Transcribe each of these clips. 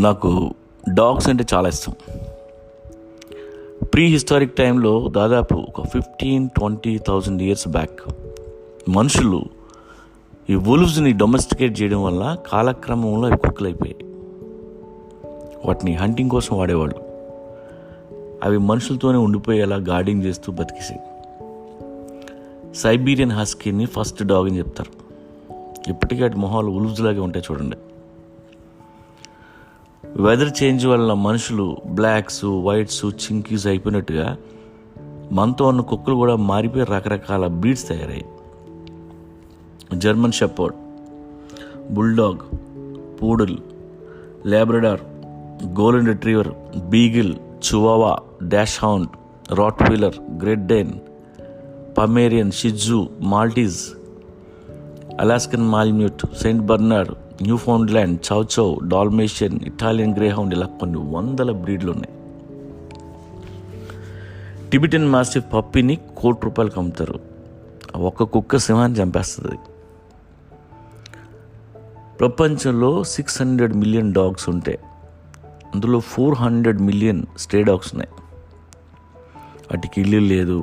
నాకు డాగ్స్ అంటే చాలా ఇష్టం. ప్రీ హిస్టారిక్ టైంలో దాదాపు ఒక 15,000-20,000 ఇయర్స్ బ్యాక్ మనుషులు ఈ వుల్వ్స్ని డొమెస్టికేట్ చేయడం వల్ల కాలక్రమంలో అవి కుక్కలు అయిపోయాయి. వాటిని హంటింగ్ కోసం వాడేవాళ్ళు. అవి మనుషులతోనే ఉండిపోయేలా గార్డింగ్ చేస్తూ బతికేసాయి. సైబీరియన్ హస్కీని ఫస్ట్ డాగ్ అని చెప్తారు. ఇప్పటికీ వాటి మొహాలు వుల్వ్స్ లాగే ఉంటాయి చూడండి. వెదర్ చేంజ్ వల్ల మనుషులు బ్లాక్స్, వైట్స్, చింకీస్ అయిపోయినట్టుగా మనతో ఉన్న కుక్కలు కూడా మారిపోయి రకరకాల బ్రీడ్స్ తయారయ్యాయి. German shepherd, bulldog, poodle, Labrador, golden retriever, beagle, chihuahua, dachshund, rottweiler, great Dane, Pomeranian, shih tzu, Maltese, Alaskan malamute, saint Bernard, Newfoundland, chow chow, Dalmatian, Italian greyhound, ఇలా కొన్ని వందల బ్రీడ్లు ఉన్నాయి. టిబెటన్ మాస్టిఫ్ పప్పీని ₹1,00,00,000 అమ్ముతారు. ఒక్క కుక్క సింహాన్ని చంపేస్తుంది. ప్రపంచంలో 600 మిలియన్ డాగ్స్ ఉంటే అందులో 400 మిలియన్ స్ట్రే డాగ్స్ ఉన్నాయి. వాటికి ఇల్లు లేదు,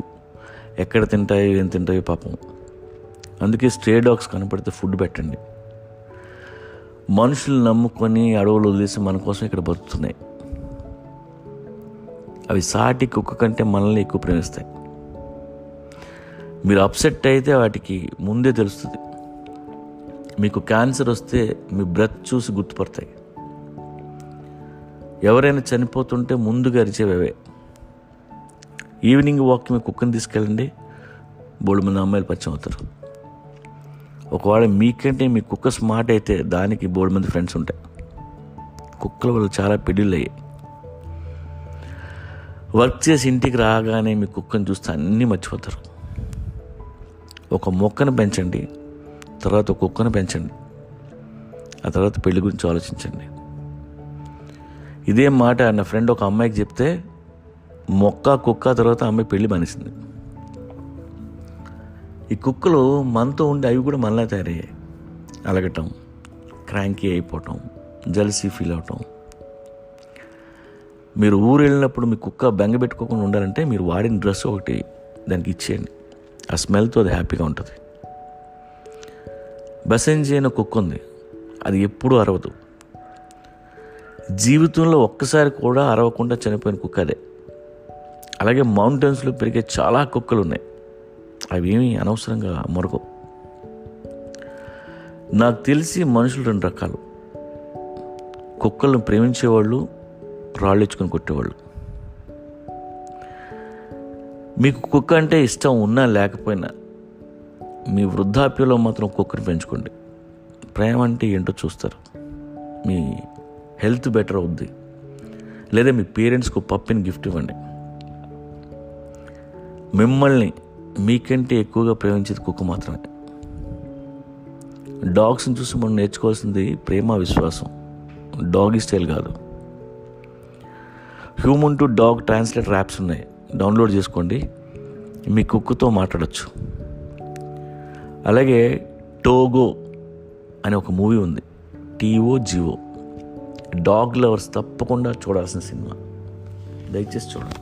ఎక్కడ తింటాయో ఏం తింటాయో పాపం. అందుకే స్ట్రే డాగ్స్ కనపడితే ఫుడ్ పెట్టండి. మనుషులు నమ్ముకొని అడవులు వదిలేసి మన కోసం ఇక్కడ బతుకుతున్నాయి. అవి సాటి కుక్క కంటే మనల్ని ఎక్కువ ప్రేమిస్తాయి. మీరు అప్సెట్ అయితే వాటికి ముందే తెలుస్తుంది. మీకు క్యాన్సర్ వస్తే మీ బ్రెత్ చూసి గుర్తుపడతాయి. ఎవరైనా చనిపోతుంటే ముందుగా అరిచేవే. ఈవినింగ్ వాక్కి మీ కుక్కని తీసుకెళ్ళండి, బోడు మంది అమ్మాయిలు పరిచయం అవుతారు. ఒకవేళ మీకంటే మీ కుక్క స్మార్ట్ అయితే దానికి బోడు మంది ఫ్రెండ్స్ ఉంటాయి. కుక్కల వల్ల చాలా పెళ్ళిళ్ళు అయ్యాయి. వర్క్ చేసి ఇంటికి రాగానే మీ కుక్కని చూస్తే అన్నీ మర్చిపోతారు. ఒక మొక్కను పెంచండి, తర్వాత కుక్కను పెంచండి, ఆ తర్వాత పెళ్లి గురించి ఆలోచించండి. ఇదే మాట నా ఫ్రెండ్ ఒక అమ్మాయికి చెప్తే మొక్క కుక్క తర్వాత అమ్మాయి పెళ్లి మానేసింది. ఈ కుక్కలు మనతో ఉండి అవి కూడా మనలా తయారయ్యాయి. అలగటం, క్రాంకీ అయిపోవటం, జెలసీ ఫీల్ అవటం. మీరు ఊరు వెళ్ళినప్పుడు మీ కుక్క బెంగ పెట్టుకోకుండా ఉండాలంటే మీరు వాడిన డ్రెస్ ఒకటి దానికి ఇచ్చేయండి. ఆ స్మెల్తో అది హ్యాపీగా ఉంటుంది. బసెంజీ అనే కుక్క ఉంది, అది ఎప్పుడూ అరవదు. జీవితంలో ఒక్కసారి కూడా అరవకుండా చనిపోయిన కుక్క అదే. అలాగే మౌంటైన్స్లో పెరిగే చాలా కుక్కలు ఉన్నాయి, అవి ఏమీ అనవసరంగా మొరగవు. నాకు తెలిసి మనుషులు 2 రకాలు: కుక్కలను ప్రేమించేవాళ్ళు, రాళ్ళు ఇచ్చుకొని కొట్టేవాళ్ళు. మీకు కుక్క అంటే ఇష్టం ఉన్నా లేకపోయినా మీ వృద్ధాప్యంలో మాత్రం కుక్కని పెంచుకోండి. ప్రేమ అంటే ఏంటో చూస్తారు. మీ హెల్త్ బెటర్ అవుద్ది. లేదా మీ పేరెంట్స్కు పప్పిని గిఫ్ట్ ఇవ్వండి. మిమ్మల్ని మీకంటే ఎక్కువగా ప్రేమించేది కుక్క మాత్రమే. డాగ్స్ని చూసి మనం నేర్చుకోవాల్సింది ప్రేమ, విశ్వాసం, డాగీ స్టైల్ కాదు. Human to dog translator apps ఉన్నాయి, డౌన్లోడ్ చేసుకోండి. మీ కుక్కతో మాట్లాడచ్చు. అలాగే టోగో అనే ఒక మూవీ ఉంది, TOGO. డాగ్ లవర్స్ తప్పకుండా చూడాల్సిన సినిమా, దయచేసి చూడండి.